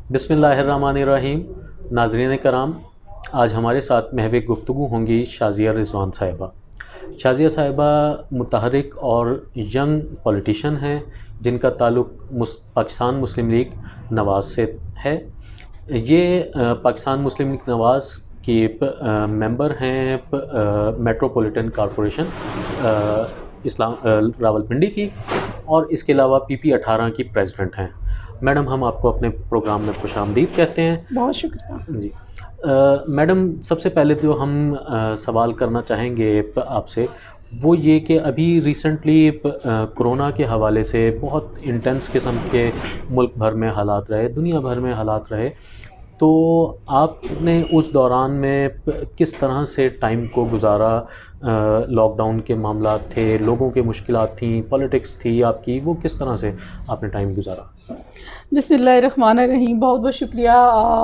بسم اللہ الرحمن الرحیم. ناظرین کرام، آج ہمارے ساتھ محو گفتگو ہوں گی شازیہ رضوان صاحبہ. شازیہ صاحبہ متحرک اور ینگ پولیٹیشین ہیں جن کا تعلق پاکستان مسلم لیگ نواز سے ہے. یہ پاکستان مسلم لیگ نواز کی ممبر ہیں میٹروپولیٹن کارپوریشن راولپنڈی کی، اور اس کے علاوہ PP18 کی پریزیڈنٹ ہیں. میڈم، ہم آپ کو اپنے پروگرام میں خوش آمدید کہتے ہیں. بہت شکریہ. جی میڈم، سب سے پہلے جو ہم سوال کرنا چاہیں گے آپ سے وہ یہ کہ ابھی ریسنٹلی کرونا کے حوالے سے بہت انٹینس قسم کے ملک بھر میں حالات رہے، دنیا بھر میں حالات رہے، تو آپ نے اس دوران میں کس طرح سے ٹائم کو گزارا؟ لاک ڈاؤن کے معاملات تھے، لوگوں کے مشکلات تھیں، پولیٹکس تھی آپ کی، وہ کس طرح سے آپ نے ٹائم گزارا؟ بسم اللہ الرحمن الرحیم. بہت بہت شکریہ.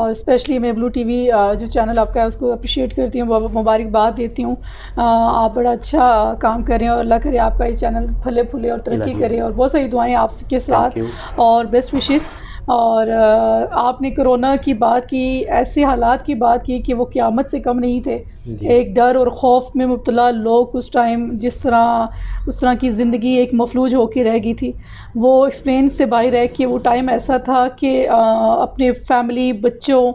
اسپیشلی میں بلو ٹی وی جو چینل آپ کا ہے اس کو اپریشیٹ کرتی ہوں، مبارکباد دیتی ہوں. آپ بڑا اچھا کام کر رہے ہیں اور اللہ کرے آپ کا یہ چینل پھلے پھولے اور ترقی کرے، اور بہت ساری دعائیں آپ کے ساتھ اور بیسٹ وشز. اور آپ نے کرونا کی بات کی، ایسے حالات کی بات کی کہ وہ قیامت سے کم نہیں تھے. ایک ڈر اور خوف میں مبتلا لوگ اس ٹائم، اس طرح کی زندگی ایک مفلوج ہو کے رہ گئی تھی. وہ ایکسپلین سے باہر ہے کہ وہ ٹائم ایسا تھا کہ اپنے فیملی، بچوں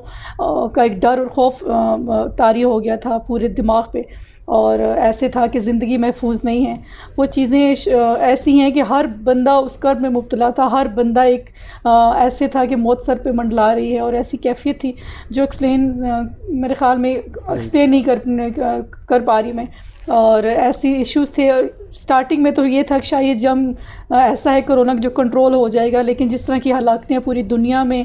کا ایک ڈر اور خوف طاری ہو گیا تھا پورے دماغ پہ، اور ایسے تھا کہ زندگی محفوظ نہیں ہے. وہ چیزیں ایسی ہیں کہ ہر بندہ اس کرب میں مبتلا تھا، ہر بندہ ایک ایسے تھا کہ موت سر پہ منڈلا رہی ہے، اور ایسی کیفیت تھی جو ایکسپلین میرے خیال میں ایکسپلین نہیں کر پا رہی میں. اور ایسی ایشوز تھے. سٹارٹنگ میں تو یہ تھا کہ شاید جب ایسا ہے کرونا جو کنٹرول ہو جائے گا، لیکن جس طرح کی ہلاکتیں پوری دنیا میں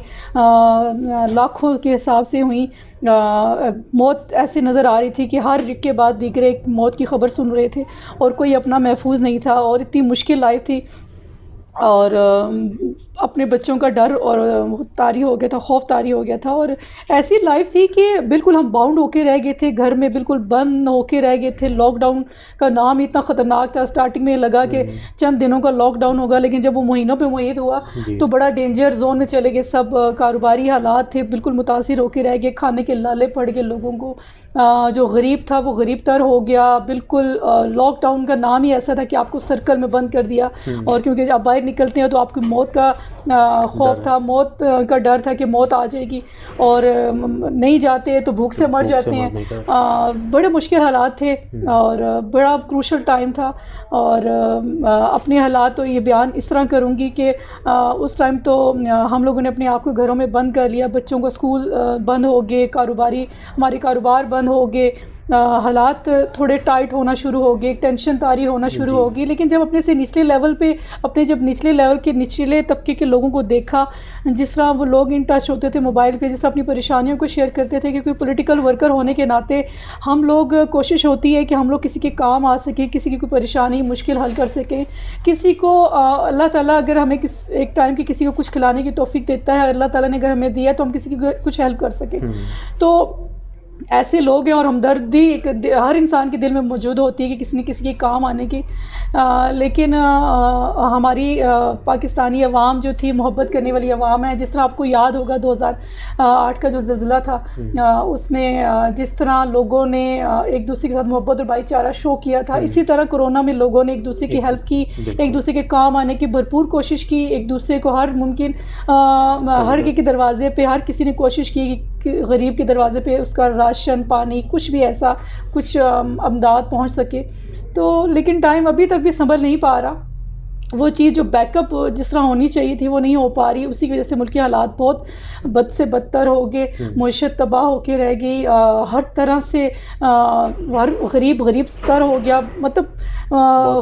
لاکھوں کے حساب سے ہوئیں، موت ایسے نظر آ رہی تھی کہ ہر ایک کے بعد دیگر ایک موت کی خبر سن رہے تھے، اور کوئی اپنا محفوظ نہیں تھا، اور اتنی مشکل لائف تھی، اور اپنے بچوں کا ڈر اور طاری ہو گیا تھا، خوف طاری ہو گیا تھا. اور ایسی لائف تھی کہ بالکل ہم باؤنڈ ہو کے رہ گئے تھے، گھر میں بالکل بند ہو کے رہ گئے تھے. لاک ڈاؤن کا نام اتنا خطرناک تھا، سٹارٹنگ میں لگا کہ چند دنوں کا لاک ڈاؤن ہوگا، لیکن جب وہ مہینوں پہ معید ہوا تو بڑا ڈینجر زون میں چلے گئے. سب کاروباری حالات تھے، بالکل متاثر ہو کے رہ گئے. کھانے کے لالے پڑ گئے لوگوں کو. جو غریب تھا وہ غریب تر ہو گیا. بالکل لاک ڈاؤن کا نام ہی ایسا تھا کہ آپ کو سرکل میں بند کر دیا، اور کیونکہ آپ باہر نکلتے ہیں تو آپ کی موت کا خوف تھا، موت کا ڈر تھا کہ موت آ جائے گی، اور نہیں جاتے تو بھوک سے مر جاتے ہیں. بڑے مشکل حالات تھے، اور بڑا کروشل ٹائم تھا. اور اپنے حالات تو یہ بیان اس طرح کروں گی کہ اس ٹائم تو ہم لوگوں نے اپنے آپ کو گھروں میں بند کر لیا. بچوں کو اسکول بند ہو گئے، ہمارے کاروبار بند ہو گئے. حالات تھوڑے ٹائٹ ہونا شروع ہو گئے، ٹینشن طاری ہونا شروع ہو گئی. لیکن جب اپنے سے نچلے لیول پہ، جب نچلے لیول کے نچلے طبقے کے لوگوں کو دیکھا، جس طرح وہ لوگ ان ٹچ ہوتے تھے موبائل پہ، جس طرح اپنی پریشانیوں کو شیئر کرتے تھے، کیونکہ پولیٹیکل ورکر ہونے کے ناطے ہم لوگ کوشش ہوتی ہے کہ ہم لوگ کسی کے کام آ سکیں، کسی کی کوئی پریشانی مشکل حل کر سکیں. کسی کو اللہ تعالیٰ اگر ہمیں ایک ٹائم کی کسی کو کچھ کھلانے کی توفیق دیتا ہے، اللہ تعالیٰ نے اگر ہمیں دیا تو ہم کسی کی کچھ ہیلپ کر سکیں. تو ایسے لوگ ہیں، اور ہمدردی ہر انسان کے دل میں موجود ہوتی ہے کہ کسی نہ کسی کے کام آنے کی. لیکن ہماری پاکستانی عوام جو تھی، محبت کرنے والی عوام ہے. جس طرح آپ کو یاد ہوگا 2008 کا جو زلزلہ تھا، اس میں جس طرح لوگوں نے ایک دوسرے کے ساتھ محبت اور بھائی چارہ شو کیا تھا، اسی طرح کرونا میں لوگوں نے ایک دوسرے کی ہیلپ کی، ایک دوسرے کے کام آنے کی بھرپور کوشش کی. ایک دوسرے کو ہر ممکن ہر کے دروازے پہ ہر کسی نے کوشش کی کہ غریب کے دروازے پہ اس کا راشن پانی کچھ بھی ایسا کچھ امداد پہنچ سکے. تو لیکن ٹائم ابھی تک بھی سنبھل نہیں پا رہا. وہ چیز جو بیک اپ جس طرح ہونی چاہیے تھی وہ نہیں ہو پا رہی. اسی کی وجہ سے ملکی حالات بہت بد سے بدتر ہو گئے، معیشت تباہ ہو کے رہ گئی. ہر طرح سے ہر غریب تر ہو گیا. مطلب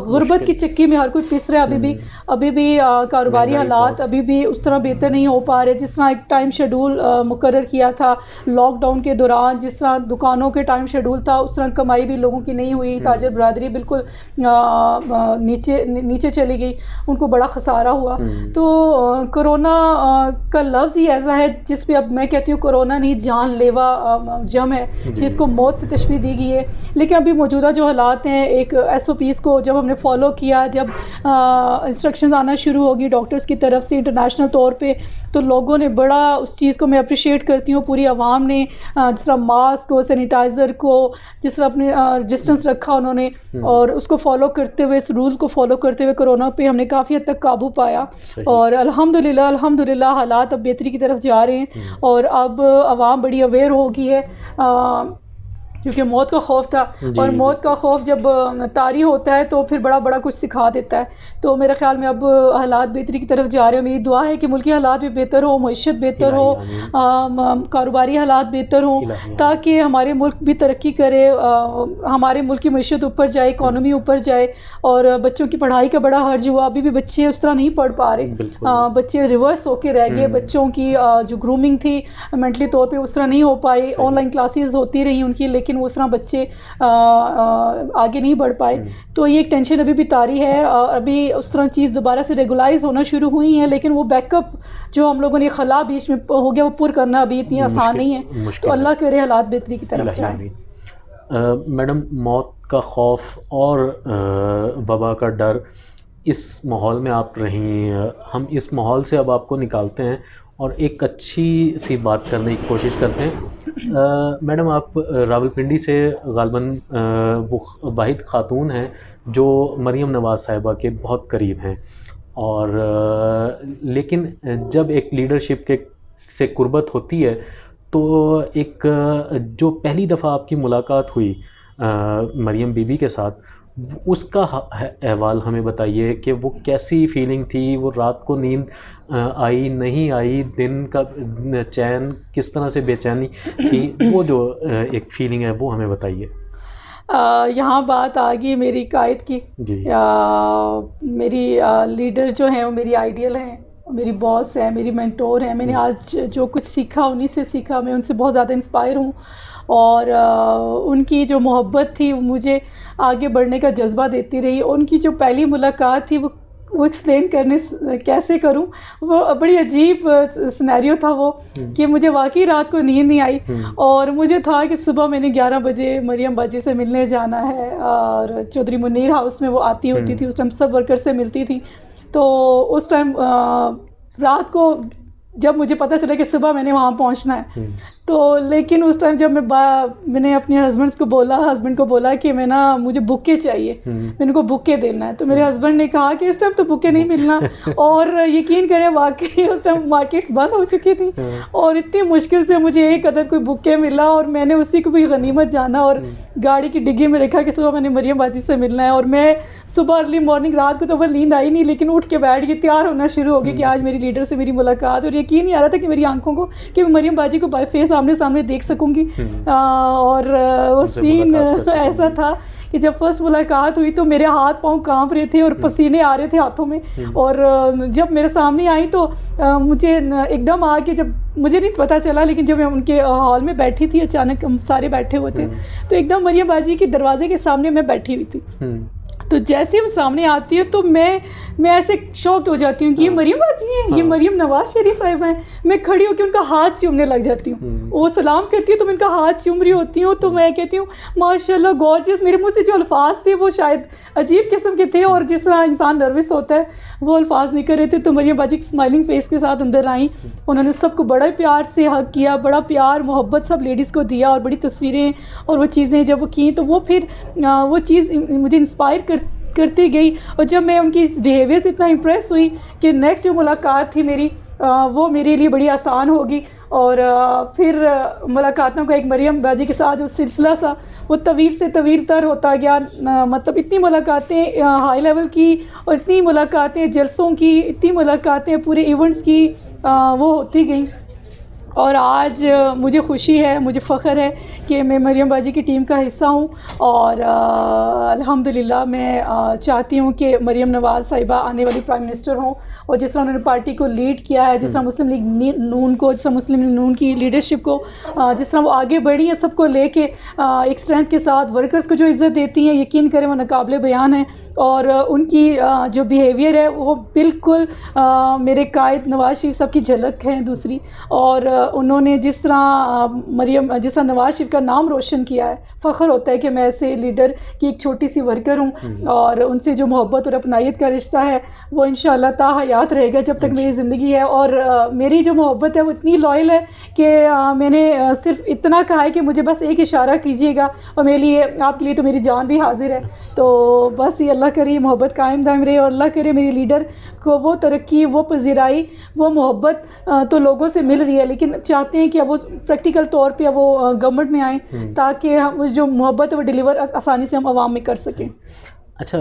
غربت کی چکی میں ہر کوئی پس رہا ہے. ابھی بھی کاروباری حالات ابھی بھی اس طرح بہتر نہیں ہو پا رہے جس طرح ایک ٹائم شیڈول مقرر کیا تھا لاک ڈاؤن کے دوران. جس طرح دکانوں کے ٹائم شیڈول تھا، اس طرح کمائی بھی لوگوں کی نہیں ہوئی. تاجر برادری بالکل نیچے چلی گئی. ان کو بڑا خسارہ ہوا. تو کرونا کا لفظ ہی ایسا ہے جس پہ اب میں کہتی ہوں کرونا نہیں جان لیوا جم ہے جس کو موت سے تشبیہ دی گئی ہے. لیکن ابھی موجودہ جو حالات ہیں ایک SOPs کو جب ہم نے فالو کیا, جب انسٹرکشنز آنا شروع ہوگی ڈاکٹرز کی طرف سے انٹرنیشنل طور پہ, تو لوگوں نے بڑا اس چیز کو میں اپریشیٹ کرتی ہوں, پوری عوام نے جس طرح ماسک کو, سینیٹائزر کو, جس طرح اپنے ڈسٹنس رکھا انہوں نے, اور اس کو فالو کرتے ہوئے, اس رول کو فالو کرتے ہوئے کرونا پہ ہم نے کافی حد تک قابو پایا. اور الحمدللہ حالات اب بہتری کی طرف جا رہے ہیں, اور اب عوام بڑی اویئر ہو گئی ہے, کیونکہ موت کا خوف تھا, اور موت کا خوف جب طاری ہوتا ہے تو پھر بڑا کچھ سکھا دیتا ہے. تو میرے خیال میں اب حالات بہتری کی طرف جا رہے ہیں. میری دعا ہے کہ ملکی حالات بھی بہتر ہو, معیشت بہتر ہو, کاروباری حالات بہتر ہوں, تاکہ ہمارے ملک بھی ترقی کرے, ہمارے ملک کی معیشت اوپر جائے, اکانومی اوپر جائے. اور بچوں کی پڑھائی کا بڑا حرج ہوا, ابھی بھی بچے اس طرح نہیں پڑھ پا رہے, بچے ریورس ہو کے رہ گئے. بچوں کی جو گرومنگ تھی مینٹلی طور پہ اس طرح نہیں ہو پائی, آن لائن کلاسز ہوتی رہی ان کی, لیکن وہ اس طرح بچے آگے نہیں بڑھ پائے. تو یہ ایک ٹینشن ابھی بھی طاری ہے. ابھی اس طرح چیز دوبارہ سے ریگولائز ہونا شروع ہوئی ہیں, لیکن وہ بیک اپ جو ہم لوگوں نے خلا بیچ میں ہو گیا وہ پر کرنا ابھی اتنی آسان نہیں ہے. تو اللہ کرے حالات بہتری کی طرف جائیں. میڈم, موت کا خوف اور وبا کا ڈر, اس ماحول میں آپ رہیں, ہم اس ماحول سے اب آپ کو نکالتے ہیں اور ایک اچھی سی بات کرنے کی کوشش کرتے ہیں. میڈم, آپ راولپنڈی سے غالباً وہ واحد خاتون ہیں جو مریم نواز صاحبہ کے بہت قریب ہیں, اور لیکن جب ایک لیڈرشپ کے سے قربت ہوتی ہے تو ایک جو پہلی دفعہ آپ کی ملاقات ہوئی مریم بی بی کے ساتھ, اس کا احوال ہمیں بتائیے کہ وہ کیسی فیلنگ تھی, وہ رات کو نیند آئی نہیں آئی, دن کا چین کس طرح سے بے چینی تھی, وہ جو ایک فیلنگ ہے وہ ہمیں بتائیے. یہاں بات آ گئی میری قائد کی. جی, میری لیڈر جو ہیں وہ میری آئیڈیل ہیں, میری باس ہے, میری مینٹور ہیں. میں نے آج جو کچھ سیکھا انہی سے سیکھا, میں ان سے بہت زیادہ انسپائر ہوں, اور ان کی جو محبت تھی وہ مجھے آگے بڑھنے کا جذبہ دیتی رہی. ان کی جو پہلی ملاقات تھی وہ ایکسپلین کرنے کیسے کروں, وہ بڑی عجیب سینیریو تھا وہ, کہ مجھے واقعی رات کو نیند نہیں آئی, اور مجھے تھا کہ صبح میں نے 11 بجے مریم باجی سے ملنے جانا ہے, اور چودھری منیر ہاؤس میں وہ آتی ہوتی تھی, اس ٹائم سب ورکر سے ملتی تھی. تو اس ٹائم رات کو جب مجھے پتہ چلا کہ صبح میں نے وہاں پہنچنا ہے, تو لیکن اس ٹائم جب میں نے اپنے ہسبینڈ کو بولا کہ میں نا مجھے بکے چاہیے, میں ان کو بکے دینا ہے. تو میرے ہسبینڈ نے کہا کہ اس ٹائم تو بکے نہیں ملنا, اور یقین کریں واقعی اس ٹائم مارکیٹس بند ہو چکی تھی, اور اتنی مشکل سے مجھے ایک عدد کوئی بکے ملا, اور میں نے اسی کو بھی غنیمت جانا, اور گاڑی کی ڈگی میں رکھا کہ صبح میں نے مریم باجی سے ملنا ہے. اور میں صبح ارلی مارننگ, رات کو تو پھر نیند آئی نہیں, لیکن اٹھ کے بیٹھ کے تیار ہونا شروع ہو گئی کہ آج میری لیڈر سے میری ملاقات, اور یقین نہیں آ رہا تھا کہ میری آنکھوں کو کہ میں مریم باجی کو بائی فیس سامنے دیکھ سکوں گی. اور وہ سین ایسا تھا کہ جب فرسٹ ملاقات ہوئی تو میرے ہاتھ پاؤں کانپ رہے تھے اور پسینے آ رہے تھے ہاتھوں میں, اور جب میرے سامنے آئی تو مجھے ایک دم آ کے, جب مجھے نہیں پتا چلا, لیکن جب میں ان کے ہال میں بیٹھی تھی, اچانک ہم سارے بیٹھے ہوئے تھے, تو ایک دم مریم باجی کے دروازے کے سامنے میں بیٹھی ہوئی تھی. تو جیسے ہی وہ سامنے آتی ہے تو میں ایسے شاکڈ ہو جاتی ہوں کہ یہ مریم باجی ہیں, یہ مریم نواز شریف صاحبہ ہیں. میں کھڑی ہو کے ان کا ہاتھ چومنے لگ جاتی ہوں, وہ سلام کرتی ہے تو میں ان کا ہاتھ چوم رہی ہوتی ہوں, تو میں کہتی ہوں ماشاءاللہ گارجس. میرے منہ سے جو الفاظ تھے وہ شاید عجیب قسم کے تھے, اور جس طرح انسان نروس ہوتا ہے وہ الفاظ نہیں کر رہے تھے. تو مریم باجی اسمائلنگ فیس کے ساتھ اندر آئیں, انہوں نے سب کو بڑا پیار سے حق کیا, بڑا پیار محبت سب لیڈیز کو دیا, اور بڑی تصویریں اور وہ چیزیں جب وہ کیں تو وہ پھر وہ چیز مجھے انسپائر کرتی گئی. اور جب میں ان کی اس بیہیویئر سے اتنا امپریس ہوئی کہ نیکسٹ جو ملاقات تھی میری وہ میرے لیے بڑی آسان ہوگی. اور پھر ملاقاتوں کا ایک مریم باجی کے ساتھ جو سلسلہ سا وہ طویل سے طویل تر ہوتا گیا. مطلب اتنی ملاقاتیں ہائی لیول کی, اور اتنی ملاقاتیں جلسوں کی, اتنی ملاقاتیں پورے ایونٹس کی وہ ہوتی گئیں. اور آج مجھے خوشی ہے، مجھے فخر ہے کہ میں مریم باجی کی ٹیم کا حصہ ہوں، اور الحمدللہ میں چاہتی ہوں کہ مریم نواز صاحبہ آنے والی پرائم منسٹر ہوں، اور جس طرح انہوں نے پارٹی کو لیڈ کیا ہے، جس طرح مسلم لیگ نون کو، جس طرح مسلم لیگ نون کی لیڈرشپ کو، جس طرح وہ آگے بڑھی ہیں سب کو لے کے ایک اسٹرینتھ کے ساتھ، ورکرز کو جو عزت دیتی ہیں، یقین کریں وہ ناقابل بیان ہے، اور ان کی جو بیہیویئر ہے وہ بالکل میرے قائد نواز شریف صاحب کی جھلک ہے دوسری، اور انہوں نے جس طرح نواز شریف کا نام روشن کیا ہے، فخر ہوتا ہے کہ میں ایسے لیڈر کی ایک چھوٹی سی ورکر ہوں، اور ان سے جو محبت اور اپنائیت کا رشتہ ہے وہ انشاءاللہ تا حیات رہے گا جب تک میری زندگی ہے، اور میری جو محبت ہے وہ اتنی لائل ہے کہ میں نے صرف اتنا کہا ہے کہ مجھے بس ایک اشارہ کیجیے گا، اور میرے لیے، آپ کے لیے تو میری جان بھی حاضر ہے، تو بس یہ اللہ کرے محبت قائم دائم رہے، اور اللہ کرے میری لیڈر کو وہ ترقی، وہ پذیرائی، وہ محبت تو لوگوں سے مل رہی ہے، لیکن چاہتے ہیں کہ اب وہ پریکٹیکل طور پہ اب وہ گورنمنٹ میں آئیں تاکہ ہم جو محبت ہے وہ ڈیلیور آسانی سے ہم عوام میں کر سکیں۔ اچھا،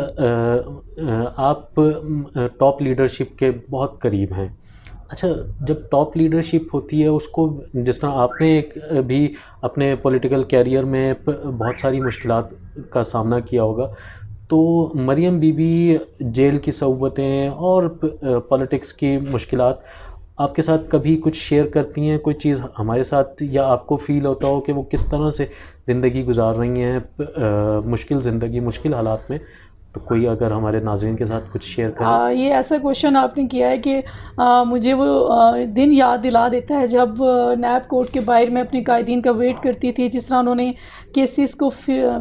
آپ ٹاپ لیڈرشپ کے بہت قریب ہیں۔ اچھا، جب ٹاپ لیڈرشپ ہوتی ہے اس کو، جس طرح آپ نے بھی اپنے پولیٹیکل کیریئر میں بہت ساری مشکلات کا سامنا کیا ہوگا، تو مریم بی بی جیل کی صعوبتیں اور پولیٹکس کی مشکلات آپ کے ساتھ کبھی کچھ شیئر کرتی ہیں، کوئی چیز ہمارے ساتھ، یا آپ کو فیل ہوتا ہو کہ وہ کس طرح سے زندگی گزار رہی ہیں، مشکل زندگی، مشکل حالات میں؟ تو کوئی اگر ہمارے ناظرین کے ساتھ کچھ شیئر کریں۔ یہ ایسا کوشچن آپ نے کیا ہے کہ مجھے وہ دن یاد دلا دیتا ہے جب نیب کورٹ کے باہر میں اپنے قائدین کا ویٹ کرتی تھی، جس طرح انہوں نے کیسز کو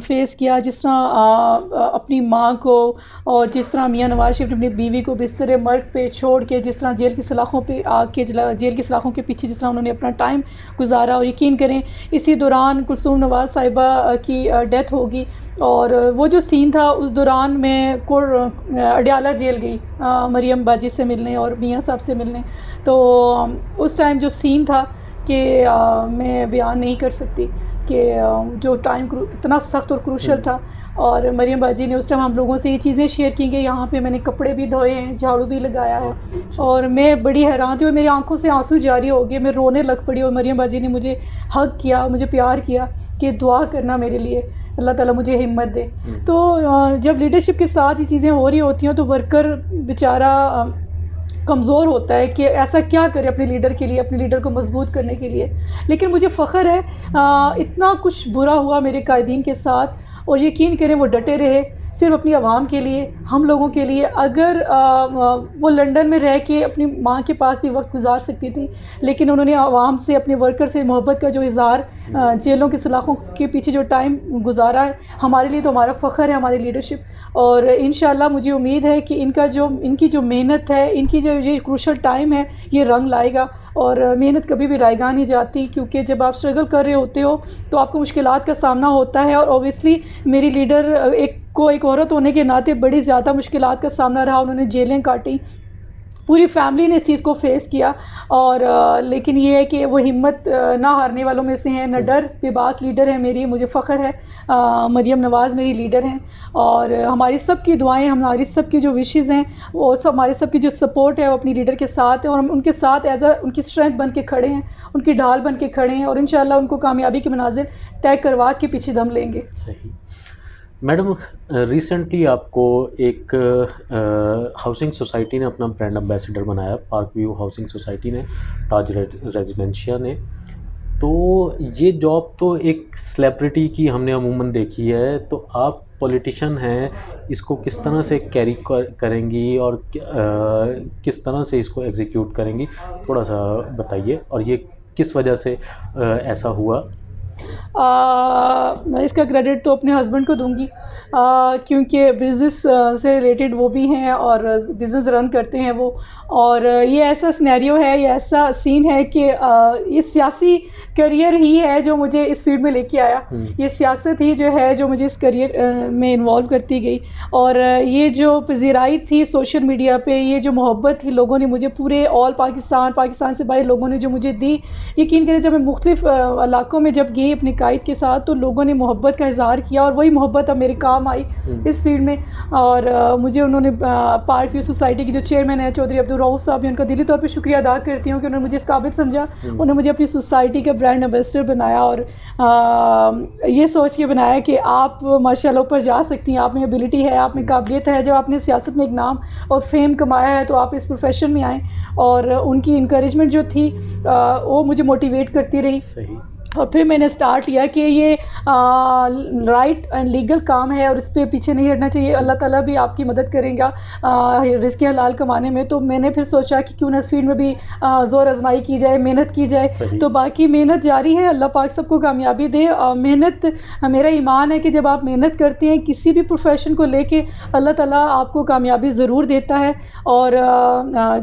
فیس کیا، جس طرح اپنی ماں کو، اور جس طرح میاں نواز شریف نے اپنی بیوی کو بستر مرگ پہ چھوڑ کے، جس طرح جیل کی سلاخوں پہ آ کے، جیل کی سلاخوں کے پیچھے جس طرح انہوں نے اپنا ٹائم گزارا، اور یقین کریں اسی دوران کلثوم نواز صاحبہ کی ڈیتھ ہوگی، اور وہ جو سین تھا اس دوران میں اڈیالہ جیل گئی مریم باجی سے ملنے اور میاں صاحب سے ملنے، تو اس ٹائم جو سین تھا کہ میں بیان نہیں کر سکتی کہ جو ٹائم اتنا سخت اور کروشل تھا، اور مریم باجی نے اس ٹائم ہم لوگوں سے یہ چیزیں شیئر کی کہ یہاں پہ میں نے کپڑے بھی دھوئے ہیں، جھاڑو بھی لگایا ہے، اور میں بڑی حیران تھی، اور میری آنکھوں سے آنسو جاری ہو گئے، میں رونے لگ پڑی، اور مریم باجی نے مجھے ہگ کیا، مجھے پیار کیا کہ دعا کرنا میرے لیے، اللہ تعالیٰ مجھے ہمت دے۔ تو جب لیڈرشپ کے ساتھ یہ چیزیں ہو رہی ہوتی ہیں تو ورکر بیچارہ کمزور ہوتا ہے کہ ایسا کیا کرے اپنے لیڈر کے لیے، اپنے لیڈر کو مضبوط کرنے کے لیے، لیکن مجھے فخر ہے اتنا کچھ برا ہوا میرے قائدین کے ساتھ، اور یقین کریں وہ ڈٹے رہے صرف اپنی عوام کے لیے، ہم لوگوں کے لیے۔ اگر وہ لنڈن میں رہ کے اپنی ماں کے پاس بھی وقت گزار سکتی تھی، لیکن انہوں نے عوام سے، اپنے ورکر سے محبت کا جو اظہار، جیلوں کی سلاخوں کے پیچھے جو ٹائم گزارا ہے، ہمارے لیے تو ہمارا فخر ہے، ہماری لیڈرشپ، اور انشاءاللہ مجھے امید ہے کہ ان کی جو محنت ہے، ان کی جو یہ کروشل ٹائم ہے، یہ رنگ لائے گا، اور محنت کبھی بھی رائیگاں نہیں جاتی، کیونکہ جب آپ اسٹرگل کر رہے ہوتے ہو تو آپ کو مشکلات کا سامنا ہوتا ہے، اور اوبویسلی میری لیڈر ایک عورت ہونے کے ناطے بڑی زیادہ مشکلات کا سامنا رہا، انہوں نے جیلیں کاٹی، پوری فیملی نے اس چیز کو فیس کیا، اور لیکن یہ ہے کہ وہ ہمت نہ ہارنے والوں میں سے ہیں، نہ ڈر بے بات لیڈر ہے میری، مجھے فخر ہے مریم نواز میری لیڈر ہیں، اور ہماری سب کی دعائیں، ہماری سب کی جو وشز ہیں، وہ سب، ہمارے سب کی جو سپورٹ ہے وہ اپنی لیڈر کے ساتھ ہے، اور ہم ان کے ساتھ ان کی اسٹرینتھ بن کے کھڑے ہیں، ان کی ڈھال بن کے کھڑے ہیں، اور انشاءاللہ ان کو کامیابی کے مناظر طے کروا کے پیچھے دم لیں گے۔ صحیح۔ میڈم، ریسنٹلی آپ کو ایک ہاؤسنگ سوسائٹی نے اپنا برانڈ امبیسڈر بنایا، پارک ویو ہاؤسنگ سوسائٹی نے، تاج ریزیڈینشیا نے، تو یہ جاب تو ایک سلیبریٹی کی ہم نے عموماً دیکھی ہے، تو آپ پولیٹیشین ہیں، اس کو کس طرح سے کیری کریں گی اور کس طرح سے اس کو ایگزیکیوٹ کریں گی، تھوڑا سا بتائیے، اور یہ کس وجہ سے ایسا ہوا؟ اس کا کریڈٹ تو اپنے ہسبینڈ کو دوں گی، کیونکہ بزنس سے ریلیٹڈ وہ بھی ہیں اور بزنس رن کرتے ہیں وہ، اور یہ ایسا سینیریو ہے، یہ ایسا سین ہے کہ یہ سیاسی کریئر ہی ہے جو مجھے اس فیلڈ میں لے کے آیا، یہ سیاست ہی جو ہے جو مجھے اس کریئر میں انوالو کرتی گئی، اور یہ جو پذیرائی تھی سوشل میڈیا پہ، یہ جو محبت تھی لوگوں نے مجھے، پورے آل پاکستان سے باہر لوگوں نے جو مجھے دی، یقین کریں جب میں مختلف علاقوں میں جب گئی گئی اپنے قائد کے ساتھ تو لوگوں نے محبت کا اظہار کیا اور وہی محبت اب میرے کام آئی اس فیلڈ میں. اور مجھے انہوں نے پارک ویو سوسائٹی کے جو چیئرمین ہیں چودھری عبدالرؤف صاحب نے ان کا دلی طور پہ شکریہ ادا کرتی ہوں کہ انہوں نے مجھے اس قابل سمجھا. انہوں نے مجھے اپنی سوسائٹی کا برانڈ ایمبیسڈر بنایا اور یہ سوچ کے بنایا کہ آپ ماشاءاللہ اوپر جا سکتی ہیں, آپ میں ایبلٹی ہے, آپ میں قابلیت ہے. جب آپ نے سیاست میں ایک نام اور فیم کمایا ہے تو آپ اس پروفیشن میں آئیں. اور ان کی انکریجمنٹ جو تھی وہ مجھے موٹیویٹ کرتی رہی. صحیح. اور پھر میں نے سٹارٹ لیا کہ یہ رائٹ اینڈ لیگل کام ہے اور اس پہ پیچھے نہیں ہٹنا چاہیے. اللہ تعالیٰ بھی آپ کی مدد کریں گا رزق حلال کمانے میں. تو میں نے پھر سوچا کہ کیوں نہ اس فیلڈ میں بھی زور آزمائی کی جائے, محنت کی جائے. تو باقی محنت جاری ہے, اللہ پاک سب کو کامیابی دے. محنت میرا ایمان ہے کہ جب آپ محنت کرتے ہیں کسی بھی پروفیشن کو لے کے اللہ تعالیٰ آپ کو کامیابی ضرور دیتا ہے. اور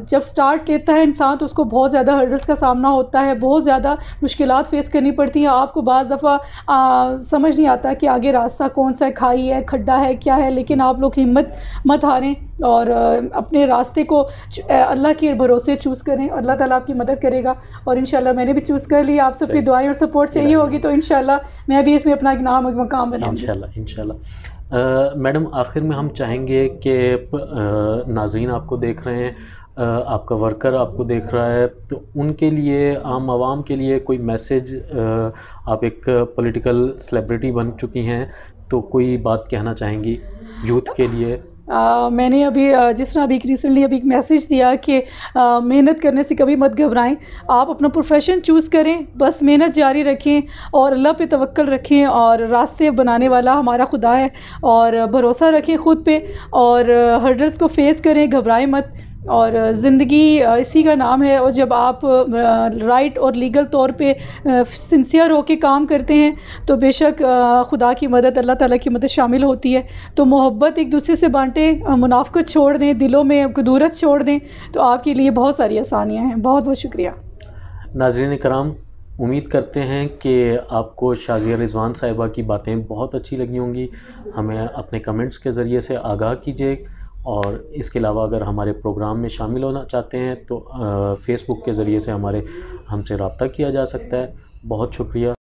جب سٹارٹ لیتا ہے انسان تو اس کو بہت زیادہ ہرڈلس کا سامنا ہوتا ہے, بہت زیادہ مشکلات فیس کرنی پڑتی ہیں. آپ کو بعض دفعہ سمجھ نہیں آتا کہ آگے راستہ کون سا ہے, کھائی ہے, کھڈا ہے, کیا ہے. لیکن آپ لوگ ہمت مت ہاریں اور اپنے راستے کو اللہ کے بھروسے چوز کریں. اللہ تعالیٰ آپ کی مدد کرے گا. اور انشاءاللہ میں نے بھی چوز کر لی. آپ سب کی دعائیں اور سپورٹ چاہیے ہوگی تو انشاءاللہ میں بھی اس میں اپنا ایک نام اور مقام بناؤں گی انشاءاللہ. میڈم آخر میں ہم چاہیں گے کہ ناظرین آپ کو دیکھ رہے ہیں, آپ کا ورکر آپ کو دیکھ رہا ہے, تو ان کے لیے, عام عوام کے لیے کوئی میسیج, آپ ایک پولیٹیکل سیلیبریٹی بن چکی ہیں تو کوئی بات کہنا چاہیں گی یوتھ کے لیے؟ میں نے ابھی جس طرح ابھی ریسنٹلی ابھی ایک میسیج دیا کہ محنت کرنے سے کبھی مت گھبرائیں. آپ اپنا پروفیشن چوز کریں, بس محنت جاری رکھیں اور اللہ پہ توکل رکھیں. اور راستے بنانے والا ہمارا خدا ہے, اور بھروسہ رکھیں خود پہ اور ہرڈلس کو فیس کریں, گھبرائیں مت. اور زندگی اسی کا نام ہے. اور جب آپ رائٹ اور لیگل طور پہ سنسیئر ہو کے کام کرتے ہیں تو بے شک خدا کی مدد, اللہ تعالیٰ کی مدد شامل ہوتی ہے. تو محبت ایک دوسرے سے بانٹیں, منافقت چھوڑ دیں, دلوں میں کدورت چھوڑ دیں, تو آپ کے لیے بہت ساری آسانیاں ہیں. بہت بہت شکریہ. ناظرین کرام, امید کرتے ہیں کہ آپ کو شازیہ رضوان صاحبہ کی باتیں بہت اچھی لگی ہوں گی. ہمیں اپنے کمنٹس کے ذریعے سے آگاہ کیجیے, اور اس کے علاوہ اگر ہمارے پروگرام میں شامل ہونا چاہتے ہیں تو فیس بک کے ذریعے سے ہم سے رابطہ کیا جا سکتا ہے. بہت شکریہ.